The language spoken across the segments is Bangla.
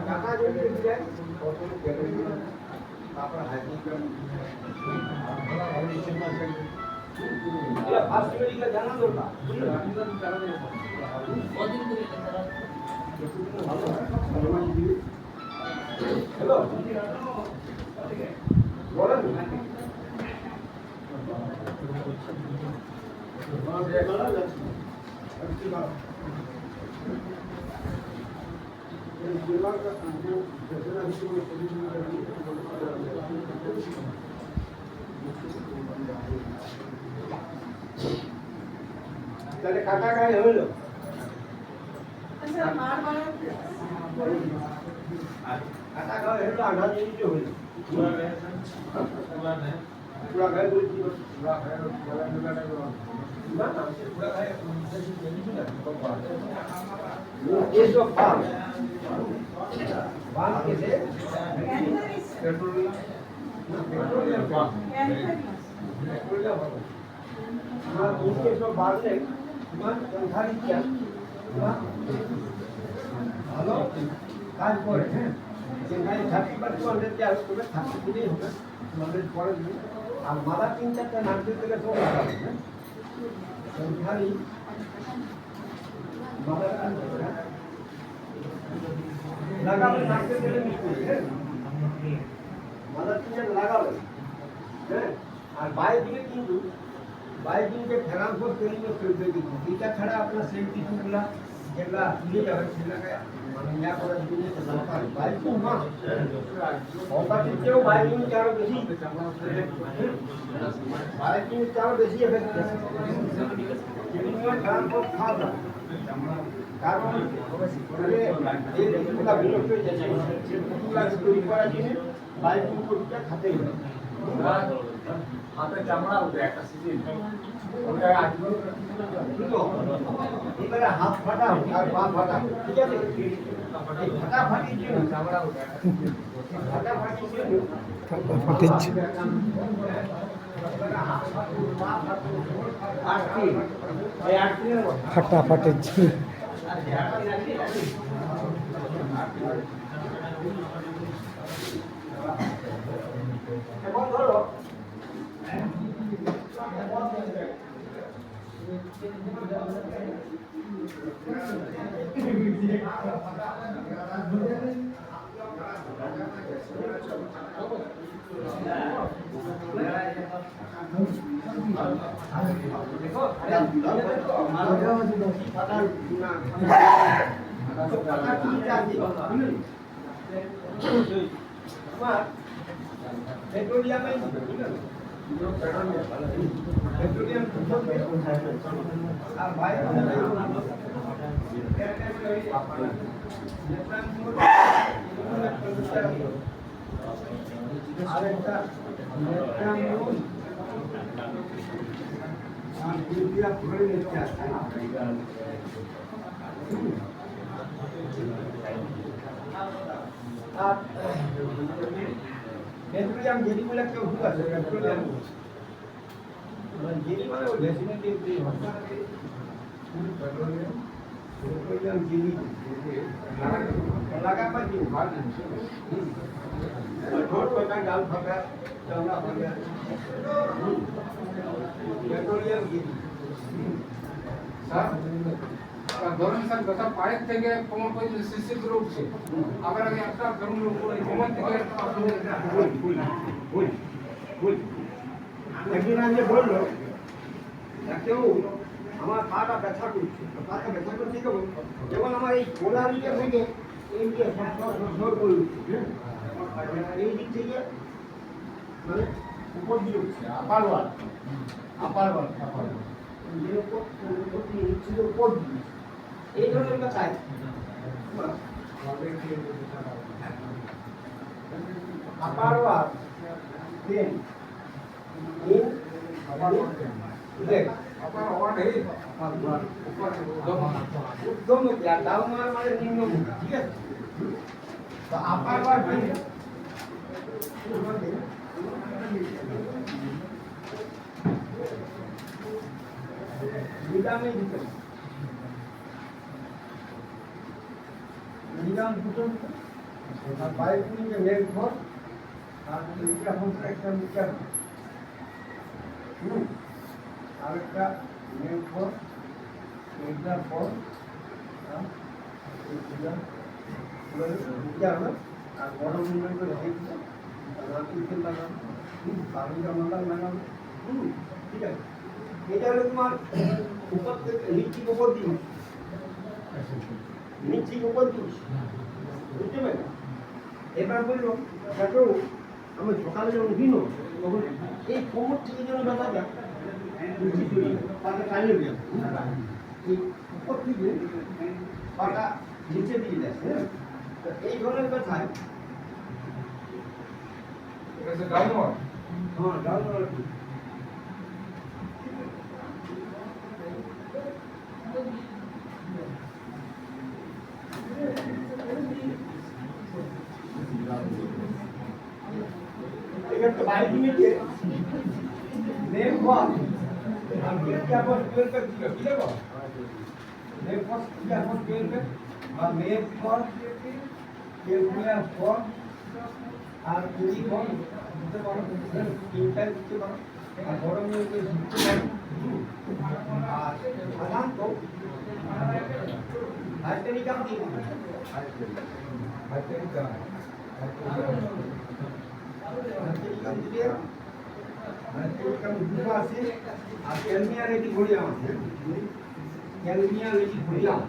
টাকা যদি যায় প্রথমে কেটে দিলাম তারপর হাইড্রোজেন ফার্স্ট মেডিকেল জানা দরকার হ্যালো বলেন তাহলে কাটা গায়ে হইল কাটা গায়ে হইল আধা মিনিট হইল পুরা গায়ে বলছি পুরা গায়ে না না পুরা গায়ে ये जो फार्म फार्म कैसे पेट्रोलियम हाँ उसके जो बाद में संसारी किया हेलो काज करे हैं संसारी 30% क्या उसको 30 नहीं होगा 200 पड़े नहीं और माला 3-4 नाम से तो तो संसारी লাগাবে নাকে দিলে মিশবে হ্যাঁ মাদার টিচার লাগাবে হ্যাঁ আর বাইরে ফেরান ফোর তৈরি করতে কিন্তু এটা ছাড়া আপনার সেই কিছুগুলা যেগুলা তুলে যাবে সেগুলাকে মানে ইয়া করার জন্য দরকার বাইরে তো না অপারেটিভেও বাইরে চারো বেশি বাইরে চারো বেশি এফেক্ট যেগুলো ফেরান ফোর খাওয়া কারণ এই যেগুলা বিরক্ত হয়ে যাচ্ছে সেগুলা তৈরি করার জন্য বাইরে কোনটা খাতেই না হাতে চামড়া উঠে একটা সিজন ওটা আসবে কিন্তু এবারে হাত ফাটা আর পা ফাটা ঠিক আছে এই ফাটাফাটির জন্য চামড়া উঠে ফাটাফাটির জন্য ফাটিচ্ছে ফাটাফাটিচ্ছে এখন ধরো पेट्रोलियम আর ভাই আরেকটা पेट्रोलियम जेली बोला क्यों हुआ सर पेट्रोलियम जेली माने वो डेफिनेटली फ्री होता है पेट्रोलियम जेली लगा पर क्यों भाग छोट पका डाल फका चौड़ा हो गया पेट्रोलियम जेली सर ধরুন স্যার গত পায়ের থেকে কোমর পর্যন্ত শিশির করে উঠছে আবার আগে একটা ধরুন কোমর থেকে একদিন আগে বললো কেউ আমার পাটা ব্যথা করছে পাটা ব্যথা করছে কেমন যেমন আমার এই গোলা দিকে থেকে এই দিকে সর করে উঠছে এই দিক থেকে মানে উপর দিয়ে উঠছে আপার ওয়াল উপর দিয়ে এই ধরনের কথায় আপার ওয়াল দেন in देख अपन और है ऊपर दोनों क्या डाउन मारे निम्न ठीक है तो अपर बार विटा में दिक्कत মিলান দুটো আর বাইক নিয়ে মেঘ ঘর আর দুইটা হচ্ছে একটা মিটার আরেকটা মেঘ ঘর এইটার পর আর বড় মুভমেন্ট করে দেখছে রাত্রিতে লাগানো বারোটা মান্ডাল লাগানো ঠিক আছে এটা হলো তোমার উপর থেকে নিচে উপর দিন নিচে উপর দিন বুঝতে পারলে এবার বললো দেখো আমি সকালে যখন দিন তখন এই কোমর থেকে যেন ব্যথা দেয় নিচে চলে পাটা টাইলে দেয় এই উপর থেকে পাটা নিচে দিয়ে দেয় হ্যাঁ তো এই ধরনের ব্যথায় এটা ডাউনওয়ার্ড হ্যাঁ ডাউনওয়ার্ড এখানে তো বাইরে নিচে নেম ফর আর क्या पर ट्वेल का কি লাগো নেম ফর क्या पर ट्वेल का বা নেম ফর ক্যালকুলেটর ফর আর কি ফর দিতে পারো তিনটা দিতে পারো আর বড় মেয়ে দিতে পারো আর সাধারণত হাইটেনিক কাম দিই হাইটেনিক কাম দুটো আছে আর ক্যালমিয়া রেডি ঘড়িয়াম আছে Kalmia ready ঘড়িয়াম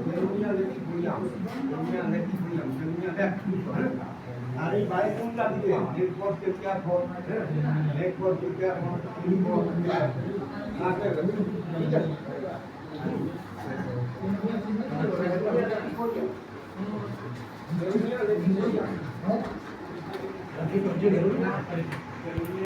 Kalmia ready ঘড়িয়াম Kalmia ready ঘড়িয়াম Kalmia back আর এই বাইরে কোনটা দিবে নেট ফর কেতিয়া ফর নেট ফর কেতিয়া ফর ইন ফর না ঠিক আছে ক্যালমিয়া রেডি ঘড়িয়াম